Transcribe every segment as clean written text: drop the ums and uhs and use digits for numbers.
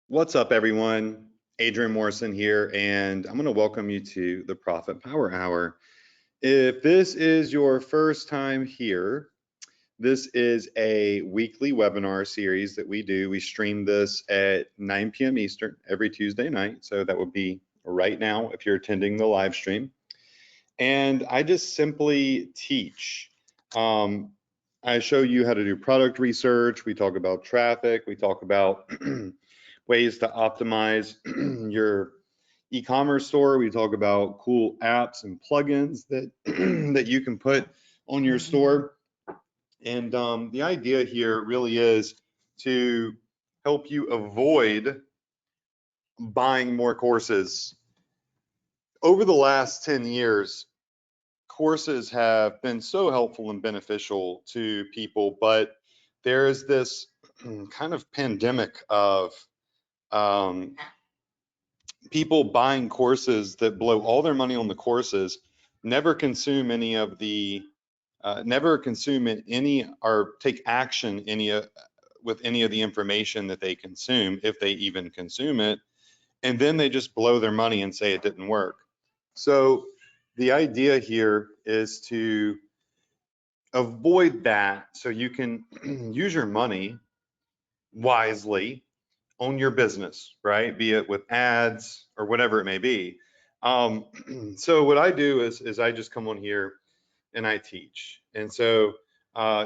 What's up, everyone? Adrian Morrison here, and I'm going to welcome you to the Profit Power Hour. If this is your first time here, this is a weekly webinar series that we do. We stream this at 9 p.m. Eastern every Tuesday night, so that would be right now if you're attending the live stream. And I just simply teach. I show you how to do product research. We talk about traffic. We talk about ways to optimize your e-commerce store. We talk about cool apps and plugins that that you can put on your store. And the idea here really is to help you avoid buying more courses. Over the last 10 years, courses have been so helpful and beneficial to people, but there is this kind of pandemic of people buying courses that blow all their money on the courses, never consume any of the, never consume any or take action with any of the information that they consume, if they even consume it, and then they just blow their money and say it didn't work. So the idea here is to avoid that so you can use your money wisely on your business, right? Be it with ads or whatever it may be. So what I do is I just come on here and I teach. And so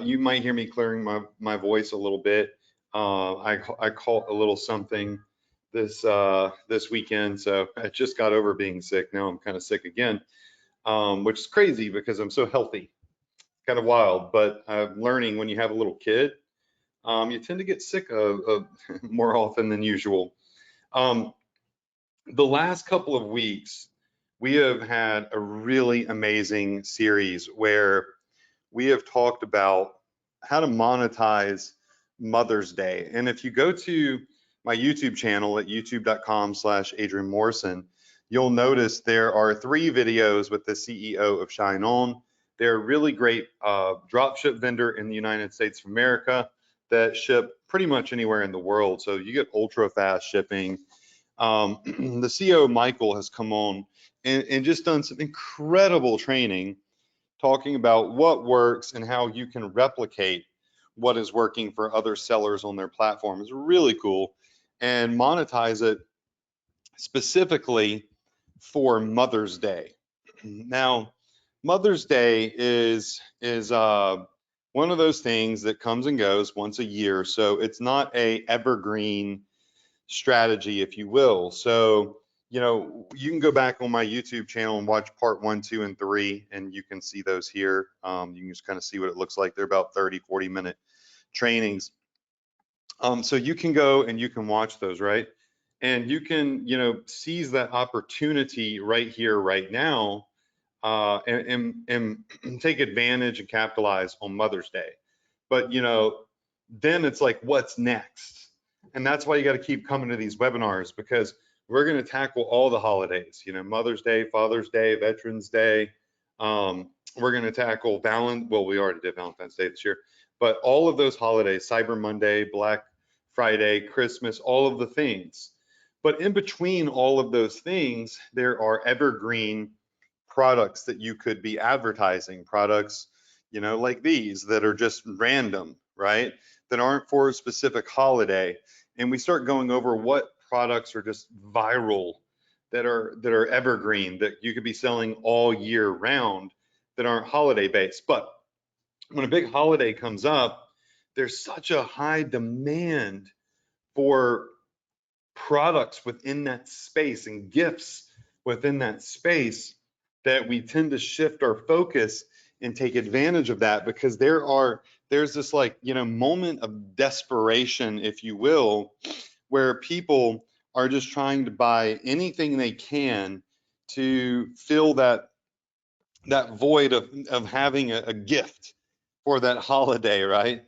you might hear me clearing my voice a little bit. I caught a little something this weekend, so I just got over being sick. Now I'm kind of sick again, which is crazy because I'm so healthy. Kind of wild, but I'm learning when you have a little kid, you tend to get sick more often than usual. Um, the last couple of weeks, we have had a really amazing series where we have talked about how to monetize Mother's Day. And if you go to my YouTube channel at youtube.com/adrianmorrison, you'll notice there are 3 videos with the CEO of Shine On. They're a really great dropship vendor in the United States of America that ship pretty much anywhere in the world. So you get ultra fast shipping. The CEO, Michael, has come on and just done some incredible training talking about what works and how you can replicate what is working for other sellers on their platform. It's really cool, and monetize it specifically for Mother's Day. Now, Mother's Day is one of those things that comes and goes once a year, so it's not a evergreen strategy, if you will. So, you can go back on my YouTube channel and watch part 1, 2, and 3, and you can see those here. You can just kind of see what it looks like. They're about 30, 40-minute trainings. So you can go and you can watch those, right? And you can, seize that opportunity right here, right now, and take advantage and capitalize on Mother's Day. But, then it's like, what's next? And that's why you got to keep coming to these webinars, because we're going to tackle all the holidays, Mother's Day, Father's Day, Veterans Day. We're going to tackle well, we already did Valentine's Day this year, but all of those holidays, Cyber Monday, Black Friday, Christmas, all of the things. But in between all of those things, there are evergreen products that you could be advertising, products, like these that are just random, right? That aren't for a specific holiday. And we start going over what products are just viral, that are evergreen, that you could be selling all year round, that aren't holiday based. But when a big holiday comes up, there's such a high demand for products within that space and gifts within that space that we tend to shift our focus and take advantage of that, because there's this moment of desperation, if you will, where people are just trying to buy anything they can to fill that void of having a gift for that holiday, right?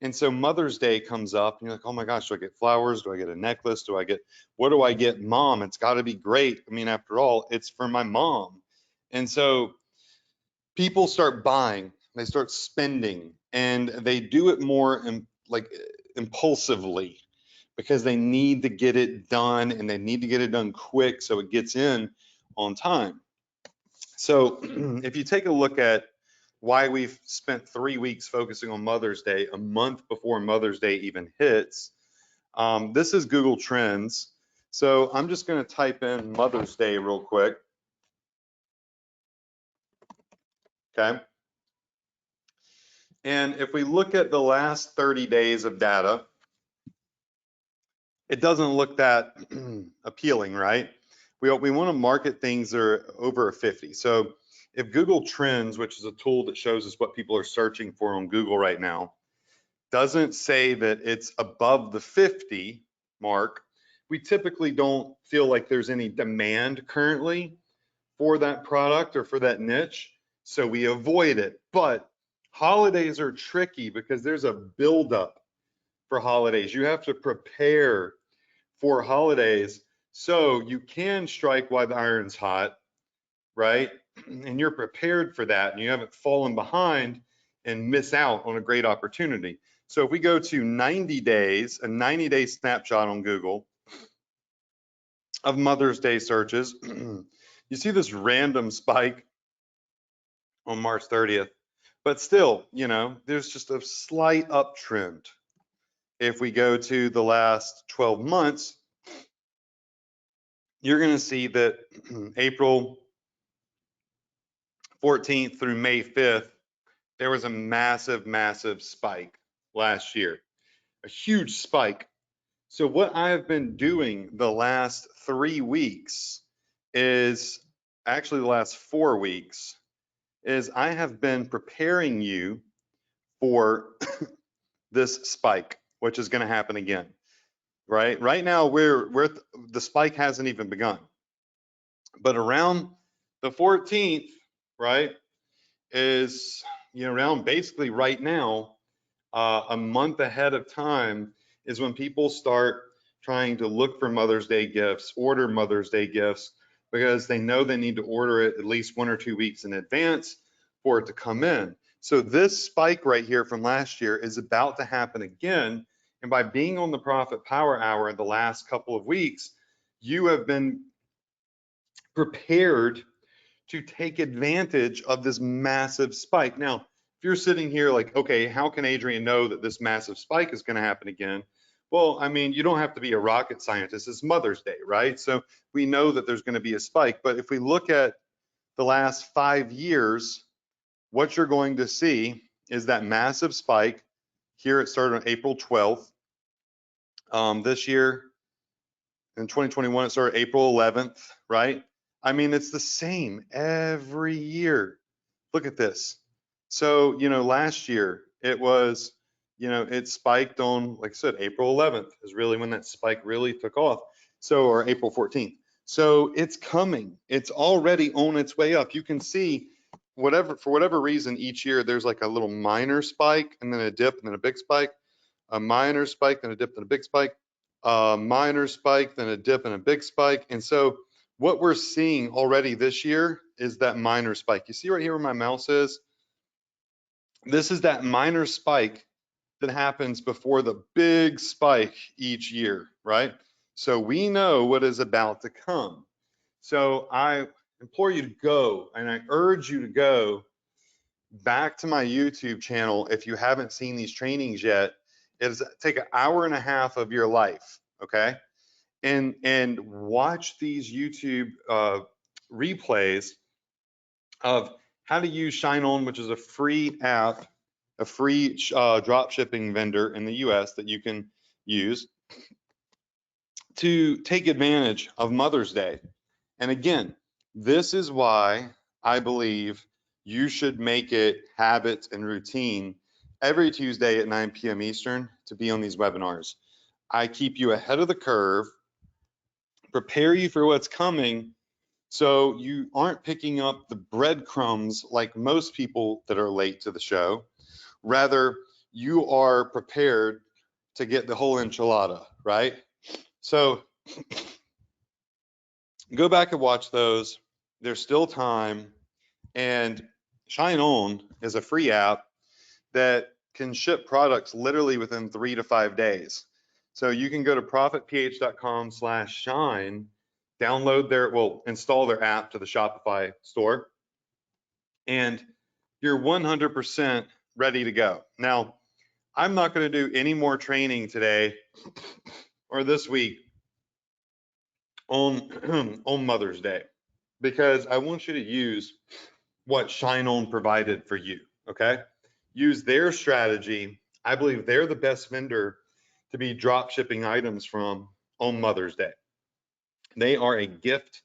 And so Mother's Day comes up and you're like, oh my gosh, do I get flowers? Do I get a necklace? What do I get mom? It's got to be great. I mean, after all, it's for my mom. And so people start buying, they start spending, and they do it more impulsively, because they need to get it done, and they need to get it done quick so it gets in on time. So if you take a look at why we've spent 3 weeks focusing on Mother's Day, a month before Mother's Day even hits, this is Google Trends. So I'm just going to type in Mother's Day real quick. Okay. And if we look at the last 30 days of data, it doesn't look that appealing, right? We want to market things that are over a 50. So if Google Trends, which is a tool that shows us what people are searching for on Google right now, doesn't say that it's above the 50 mark, we typically don't feel like there's any demand currently for that product or for that niche, so we avoid it. But holidays are tricky because there's a buildup for holidays. You have to prepare for holidays, so you can strike while the iron's hot, right? And you're prepared for that, and you haven't fallen behind and miss out on a great opportunity. So if we go to 90 days, a 90-day snapshot on Google of Mother's Day searches, you see this random spike on March 30th, but still, you know, there's just a slight uptrend. If we go to the last 12 months, you're going to see that April 14th through May 5th, there was a massive, massive spike last year, a huge spike. So what I have been doing the last 3 weeks is, actually the last 4 weeks, is I have been preparing you for this spike, which is going to happen again, right? Right now, the spike hasn't even begun, but around the 14th, right, is, you know, around basically right now, a month ahead of time is when people start trying to look for Mother's Day gifts, order Mother's Day gifts, because they know they need to order it at least 1 or 2 weeks in advance for it to come in. So this spike right here from last year is about to happen again. And by being on the Profit Power Hour the last couple of weeks, you have been prepared to take advantage of this massive spike. Now, if you're sitting here like, okay, how can Adrian know that this massive spike is going to happen again? Well, I mean, you don't have to be a rocket scientist. It's Mother's Day, right? So we know that there's going to be a spike. But if we look at the last 5 years, what you're going to see is that massive spike. Here it started on April 12th. This year, in 2021, it started April 11th, right? I mean, it's the same every year. Look at this. So, you know, last year it was, you know, it spiked on, like I said, April 11th is really when that spike really took off. So, or April 14th. So it's coming. It's already on its way up. You can see for whatever reason, each year there's like a little minor spike and then a dip and then a big spike, a minor spike, then a dip, then a big spike, a minor spike, then a dip and a big spike. And so what we're seeing already this year is that minor spike. You see right here where my mouse is? This is that minor spike that happens before the big spike each year, right? So we know what is about to come. So I implore you to go, and I urge you to go back to my YouTube channel if you haven't seen these trainings yet. It is take an hour and a half of your life, okay? And watch these YouTube replays of how to use ShineOn, which is a free app, a free drop shipping vendor in the US that you can use to take advantage of Mother's Day. And again, this is why I believe you should make it habit and routine every Tuesday at 9 p.m. Eastern to be on these webinars. I keep you ahead of the curve, prepare you for what's coming, so you aren't picking up the breadcrumbs like most people that are late to the show. Rather, you are prepared to get the whole enchilada, right? So go back and watch those. There's still time. And ShineOn is a free app that can ship products literally within 3 to 5 days. So you can go to profitph.com/shine, download install their app to the Shopify store, and you're 100% ready to go. Now, I'm not going to do any more training today or this week on on Mother's Day, because I want you to use what Shine On provided for you. Okay, use their strategy. I believe they're the best vendor to be drop shipping items from on Mother's Day. They are a gift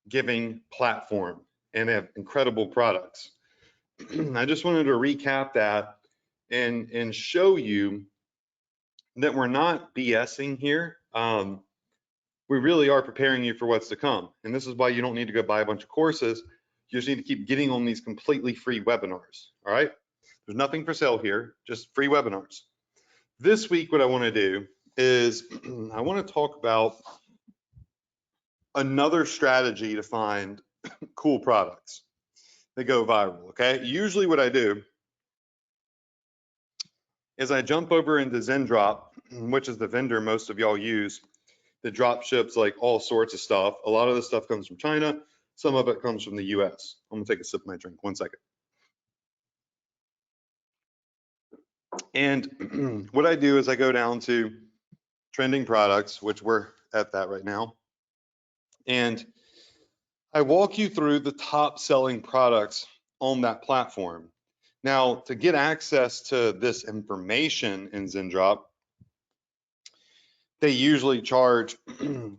giving platform and they have incredible products. I just wanted to recap that and show you that we're not BSing here. We really are preparing you for what's to come. And this is why you don't need to go buy a bunch of courses. You just need to keep getting on these completely free webinars. All right. There's nothing for sale here, just free webinars. This week, what I want to do is I want to talk about another strategy to find cool products that go viral. Okay. Usually what I do is I jump over into Zendrop, which is the vendor most of y'all use that drop ships like all sorts of stuff. A lot of this stuff comes from China. Some of it comes from the US. I'm gonna take a sip of my drink, 1 second. And what I do is I go down to trending products, which we're at that right now. And I walk you through the top selling products on that platform. Now, to get access to this information in Zendrop, they usually charge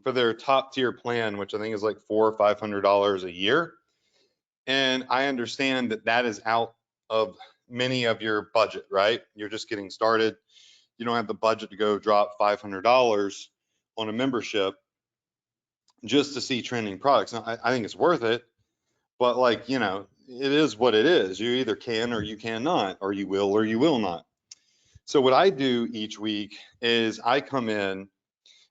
for their top tier plan, which I think is like $400 or $500 a year. And I understand that that is out of many of your budget, right? You're just getting started. You don't have the budget to go drop $500 on a membership just to see trending products. Now, I think it's worth it, but like, you know, it is what it is. You either can or you cannot, or you will not. So what I do each week is I come in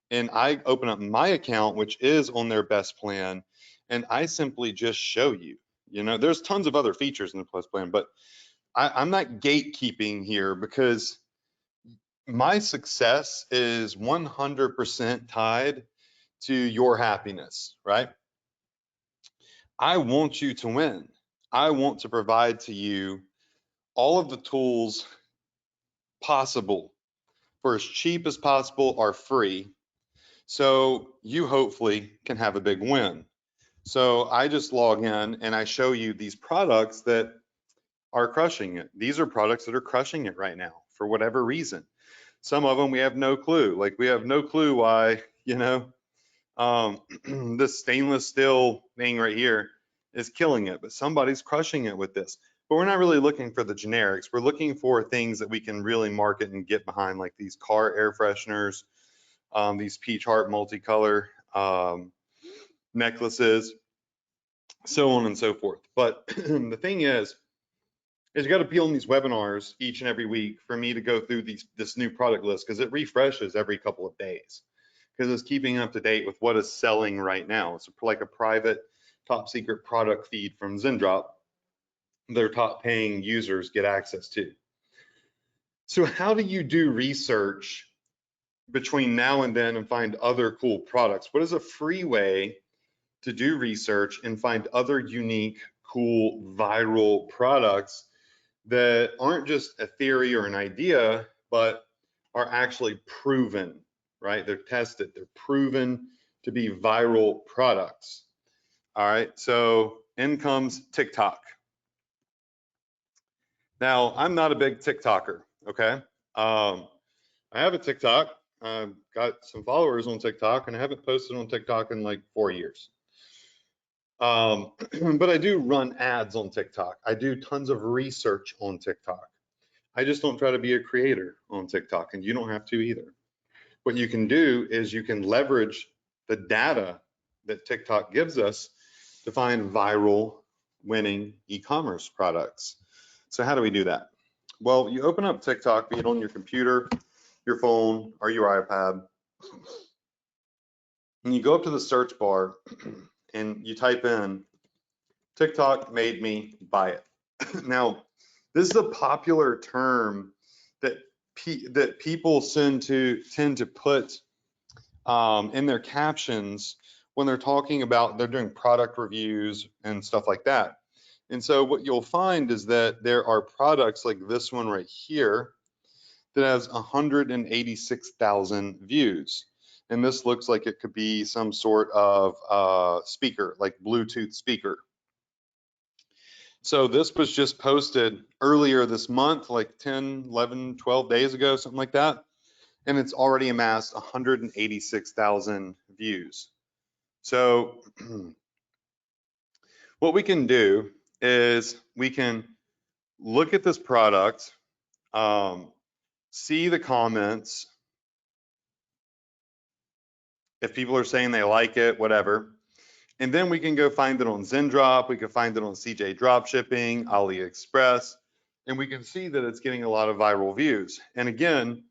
and I open up my account, which is on their best plan, and I simply just show you. You know, there's tons of other features in the plus plan, but I'm not gatekeeping here because my success is 100% tied to your happiness, right? I want you to win. I want to provide to you all of the tools possible for as cheap as possible are free. So you hopefully can have a big win. So I just log in and I show you these products that are crushing it. These are products that are crushing it right now for whatever reason. Some of them we have no clue. Like we have no clue why, you know, this stainless steel thing right here is killing it, but somebody's crushing it with this. But we're not really looking for the generics. We're looking for things that we can really market and get behind, like these car air fresheners, these peach heart multicolor necklaces, so on and so forth. But the thing is you got to be on these webinars each and every week for me to go through this new product list, because it refreshes every couple of days, because it's keeping up to date with what is selling right now. It's like a private top secret product feed from Zendrop their top paying users get access to. So how do you do research between now and then and find other cool products? What is a free way to do research and find other unique, cool, viral products that aren't just a theory or an idea, but are actually proven, right? They're tested, they're proven to be viral products. All right, so in comes TikTok. Now, I'm not a big TikToker, okay? I have a TikTok. I've got some followers on TikTok, and I haven't posted on TikTok in like 4 years. But I do run ads on TikTok. I do tons of research on TikTok. I just don't try to be a creator on TikTok, and you don't have to either. What you can do is you can leverage the data that TikTok gives us to find viral winning e-commerce products. So how do we do that? Well, you open up TikTok, be it on your computer, your phone, or your iPad, and you go up to the search bar and you type in TikTok made me buy it. Now, this is a popular term that that people tend to put in their captions when they're talking about, they're doing product reviews and stuff like that. And so what you'll find is that there are products like this one right here that has 186,000 views. And this looks like it could be some sort of speaker, like Bluetooth speaker. So this was just posted earlier this month, like 10, 11, 12 days ago, something like that. And it's already amassed 186,000 views. So what we can do is we can look at this product, see the comments, if people are saying they like it, whatever. And then we can go find it on Zendrop, we can find it on CJ Dropshipping, AliExpress, and we can see that it's getting a lot of viral views. And again,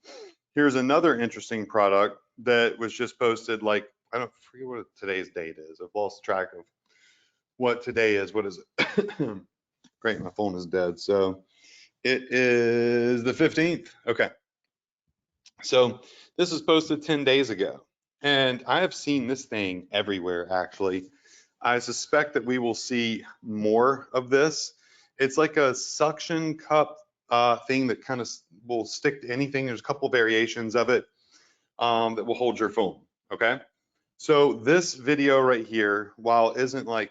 here's another interesting product that was just posted, like, I don't forget what today's date is. I've lost track of what today is. What is it? Great, my phone is dead. So it is the 15th. Okay. So this was posted 10 days ago. And I have seen this thing everywhere, actually. I suspect that we will see more of this. It's like a suction cup thing that kind of will stick to anything. There's a couple variations of it that will hold your phone, okay? So this video right here, while it isn't like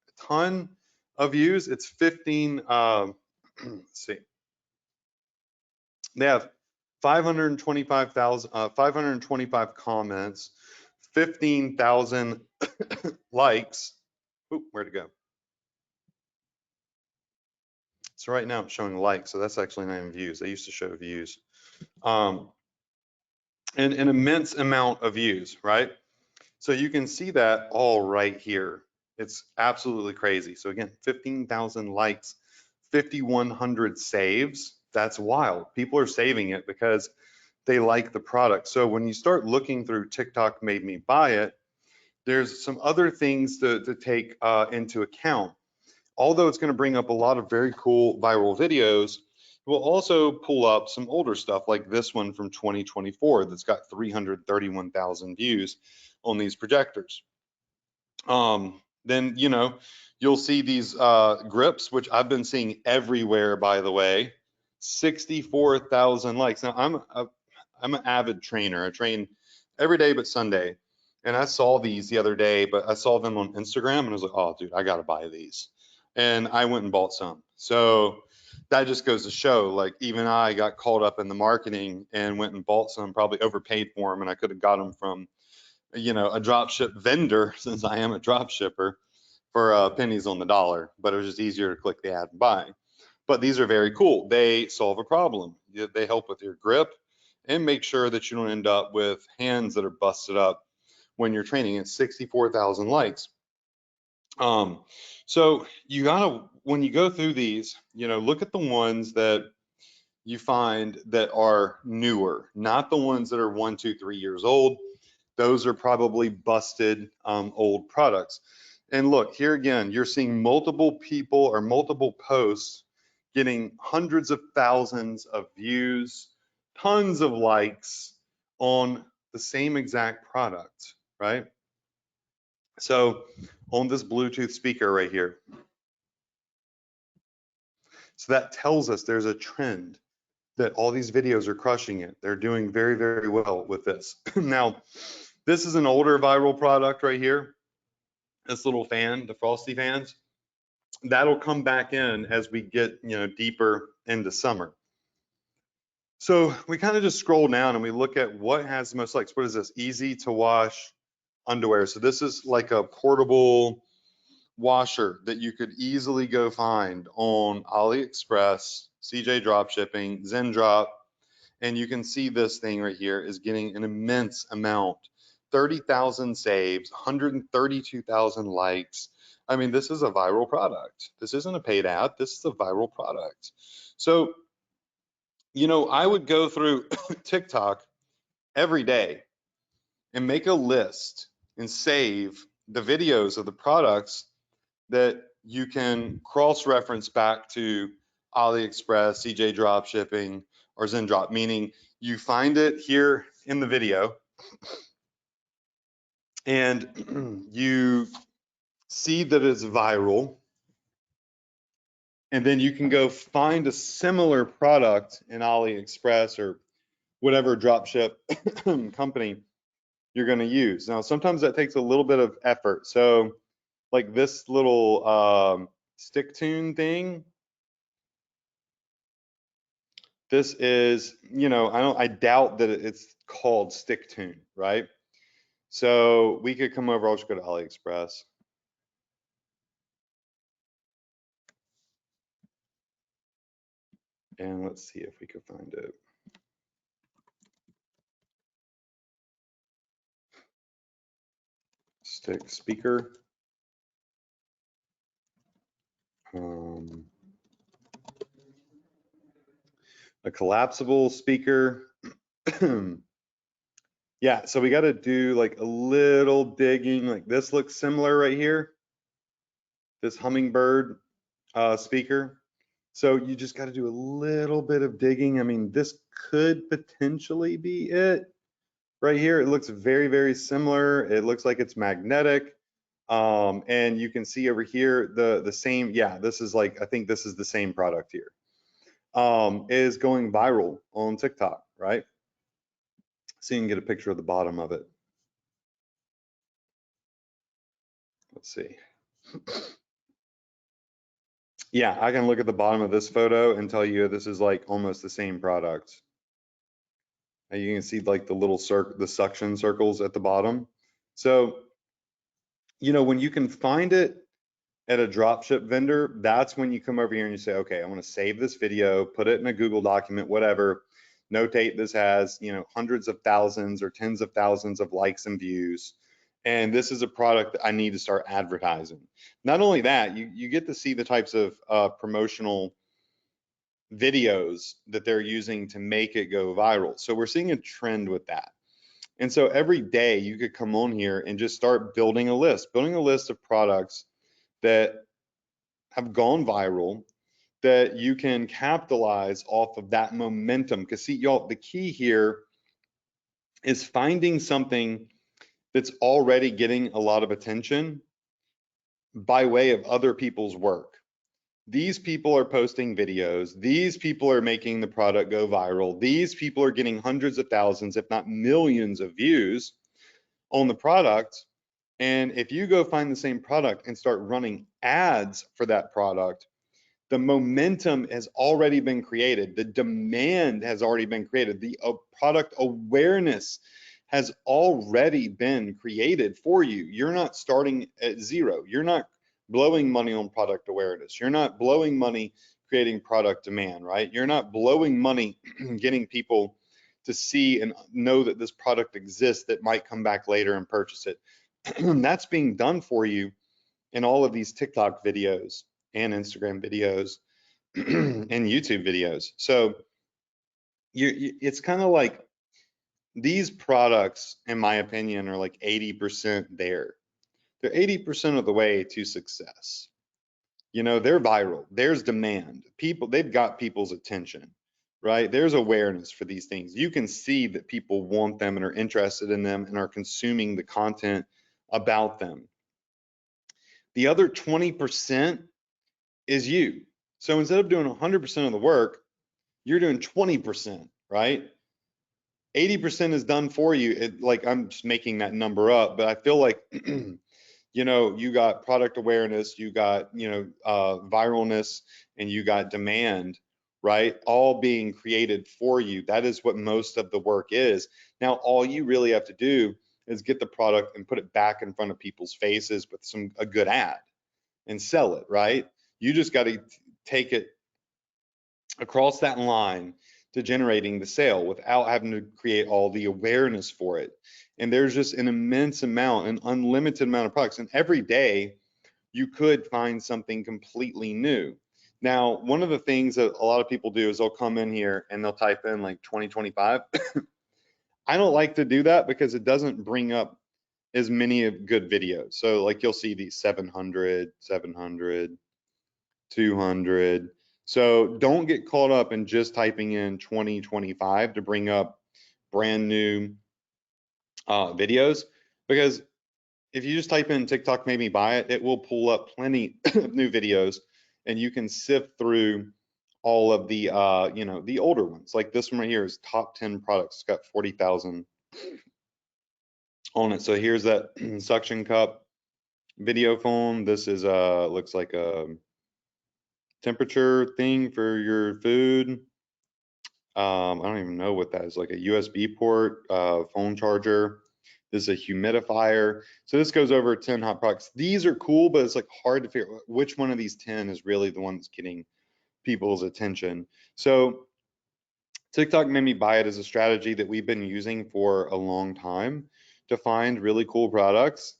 a ton of views, it's 15, let's see. They have 525 comments, 15,000 likes. Oop, where'd it go? So right now it's showing likes, so that's actually not even views. They used to show views. And an immense amount of views, right? So you can see that all right here. It's absolutely crazy. So again, 15,000 likes, 5,100 saves. That's wild. People are saving it because they like the product. So when you start looking through TikTok made me buy it, there's some other things to take into account. Although it's going to bring up a lot of very cool viral videos, it will also pull up some older stuff like this one from 2024 that's got 331,000 views on these projectors. Then, you know, you'll see these grips, which I've been seeing everywhere, by the way, 64,000 likes. Now, I'm an avid trainer. I train every day but Sunday. And I saw these the other day, but I saw them on Instagram and I was like, oh, dude, I got to buy these. And I went and bought some. So that just goes to show, like, even I got caught up in the marketing and went and bought some, probably overpaid for them. And I could have got them from, you know, a dropship vendor, since I am a drop shipper, for pennies on the dollar. But it was just easier to click the ad and buy. But these are very cool. They solve a problem. They help with your grip and make sure that you don't end up with hands that are busted up when you're training. It's 64,000 likes. So you gotta, when you go through these, you know, look at the ones that you find that are newer, not the ones that are 1, 2, 3 years old. Those are probably busted old products. And look, here again, you're seeing multiple people or multiple posts getting hundreds of thousands of views, tons of likes on the same exact product, right? So on this Bluetooth speaker right here. So that tells us there's a trend that all these videos are crushing it. They're doing very, very well with this. Now, this is an older viral product right here. This little fan, the Frosty fans. That'll come back in as we get, you know, deeper into summer. So we kind of just scroll down and we look at what has the most likes. What is this? Easy to wash underwear. So this is like a portable washer that you could easily go find on AliExpress, CJ Dropshipping, Zendrop, and you can see this thing right here is getting an immense amount. 30,000 saves, 132,000 likes. I mean, this is a viral product. This isn't a paid ad. This is a viral product. So, you know, I would go through TikTok every day and make a list and save the videos of the products that you can cross-reference back to AliExpress, CJ Dropshipping, or Zendrop, meaning you find it here in the video and you see that it's viral, and then you can go find a similar product in AliExpress or whatever dropship company you're going to use. Now, sometimes that takes a little bit of effort. So like this little stick tune thing, this is, you know, I doubt that it's called stick tune, right? So we could come over, I'll just go to AliExpress. And let's see if we could find it. Stick speaker. A collapsible speaker. Yeah, so we got to do like a little digging. Like this looks similar right here, this hummingbird speaker. So you just got to do a little bit of digging. I mean, this could potentially be it right here. It looks very, very similar. It looks like it's magnetic. And you can see over here the same. Yeah, this is like, I think this is the same product here. Is going viral on TikTok, right? So you can get a picture of the bottom of it. Let's see. Yeah, I can look at the bottom of this photo and tell you this is like almost the same product. And you can see like the little the suction circles at the bottom. So, you know, when you can find it at a dropship vendor, that's when you come over here and you say, okay, I want to save this video, put it in a Google document, whatever, notate this has, you know, hundreds of thousands or tens of thousands of likes and views. And this is a product that I need to start advertising. Not only that, you get to see the types of promotional videos that they're using to make it go viral. So we're seeing a trend with that. And so every day you could come on here and just start building a list of products that have gone viral that you can capitalize off of that momentum. Because see, y'all, the key here is finding something that's already getting a lot of attention by way of other people's work. These people are posting videos. These people are making the product go viral. These people are getting hundreds of thousands, if not millions of views on the product. And if you go find the same product and start running ads for that product, the momentum has already been created. The demand has already been created. The product awareness has already been created for you. You're not starting at zero. You're not blowing money on product awareness. You're not blowing money creating product demand, right? You're not blowing money getting people to see and know that this product exists that might come back later and purchase it. That's being done for you in all of these TikTok videos and Instagram videos and YouTube videos. So it's kind of like these products, in my opinion, are like 80% there. They're 80% of the way to success. You know, they're viral. There's demand. People, they've got people's attention, right? There's awareness for these things. You can see that people want them and are interested in them and are consuming the content about them. The other 20% is you. So instead of doing 100% of the work, you're doing 20%, right? 80% is done for you. Like I'm just making that number up, but I feel like, you know, you got product awareness, you got, you know, viralness, and you got demand, right? All being created for you. That is what most of the work is. Now, all you really have to do is get the product and put it back in front of people's faces with a good ad and sell it, right? You just got to take it across that line to generating the sale without having to create all the awareness for it. And there's just an immense amount, an unlimited amount of products. And every day you could find something completely new. Now, one of the things that a lot of people do is they'll come in here and they'll type in like 2025. I don't like to do that because it doesn't bring up as many good videos. So like you'll see these 700, 700, 200, So don't get caught up in just typing in 2025 to bring up brand new videos, because if you just type in TikTok made me buy it, it will pull up plenty of new videos, and you can sift through all of the you know, the older ones. Like this one right here is top 10 products. It's got 40,000 on it. So here's that suction cup video phone. This is looks like a temperature thing for your food. I don't even know what that is, like a USB port, phone charger. This is a humidifier. So this goes over 10 hot products. These are cool, but it's like hard to figure out which one of these 10 is really the one that's getting people's attention. So TikTok made me buy it as a strategy that we've been using for a long time to find really cool products.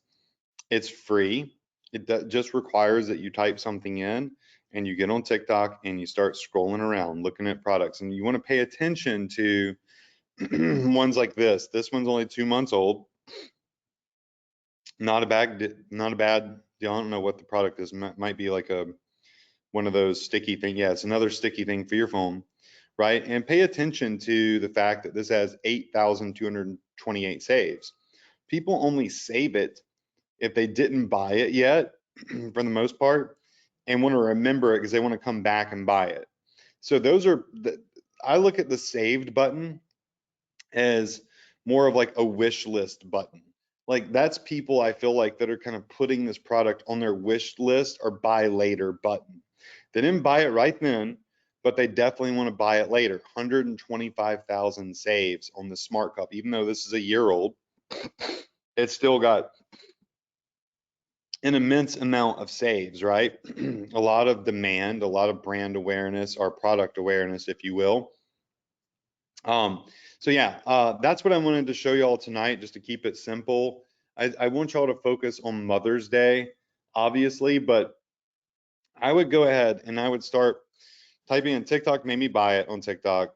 It's free. It just requires that you type something in and you get on TikTok and you start scrolling around looking at products. And you want to pay attention to ones like this. This one's only 2 months old. Not a bad deal. I don't know what the product is. Might be like one of those sticky thing. Yeah, it's another sticky thing for your phone, right? And pay attention to the fact that this has 8,228 saves. People only save it if they didn't buy it yet, for the most part, and want to remember it because they want to come back and buy it. So those are I look at the saved button as more of like a wish list button. Like that's people I feel like that are kind of putting this product on their wish list or buy later button. They didn't buy it right then, but they definitely want to buy it later. 125,000 saves on the Smart Cup. Even though this is a year old, it's still got an immense amount of saves, right? A lot of demand, a lot of brand awareness or product awareness, if you will. So yeah, that's what I wanted to show y'all tonight, just to keep it simple. I want y'all to focus on Mother's Day, obviously, but I would go ahead and I would start typing in TikTok made me buy it on TikTok,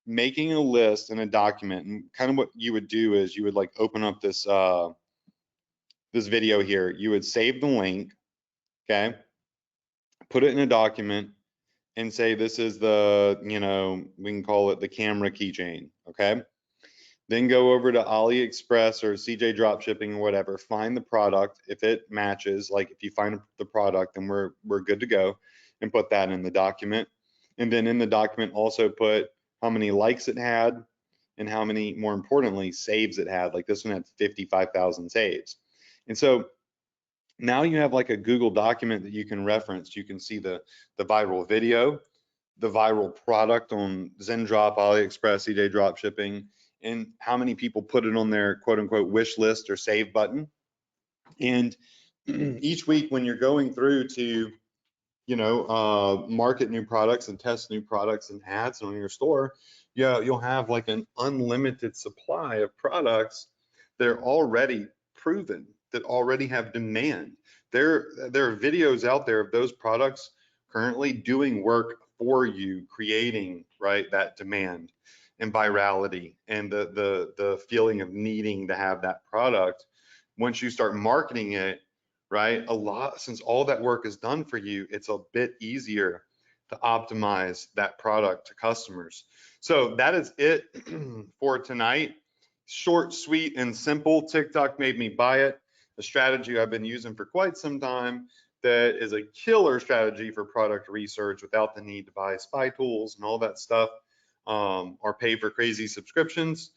making a list and a document. And kind of what you would do is you would like open up this this video here. You would save the link, okay? Put it in a document and say this is the, you know, we can call it the camera keychain, okay? Then go over to AliExpress or CJ Dropshipping or whatever, find the product. If it matches, like if you find the product, then we're good to go, and put that in the document. And then in the document also put how many likes it had and how many, more importantly, saves it had. Like this one had 55,000 saves. And so now you have like a Google document that you can reference. You can see the viral video, the viral product on Zendrop, AliExpress, CJ Dropshipping, and how many people put it on their quote unquote wish list or save button. And each week when you're going through to, you know, market new products and test new products and ads on your store, yeah, you'll have like an unlimited supply of products that are already proven, that already have demand. There are videos out there of those products currently doing work for you, creating, right, that demand and virality and the feeling of needing to have that product. Once you start marketing it, right, since all that work is done for you, it's a bit easier to optimize that product to customers. So that is it for tonight. Short, sweet, and simple. TikTok made me buy it. A strategy I've been using for quite some time that is a killer strategy for product research without the need to buy spy tools and all that stuff, or pay for crazy subscriptions.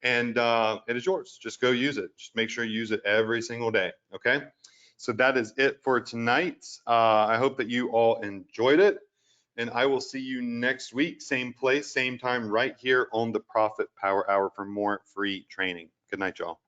And it is yours. Just go use it. Just make sure you use it every single day. Okay. So that is it for tonight. I hope that you all enjoyed it. And I will see you next week, same place, same time, right here on the Profit Power Hour for more free training. Good night, y'all.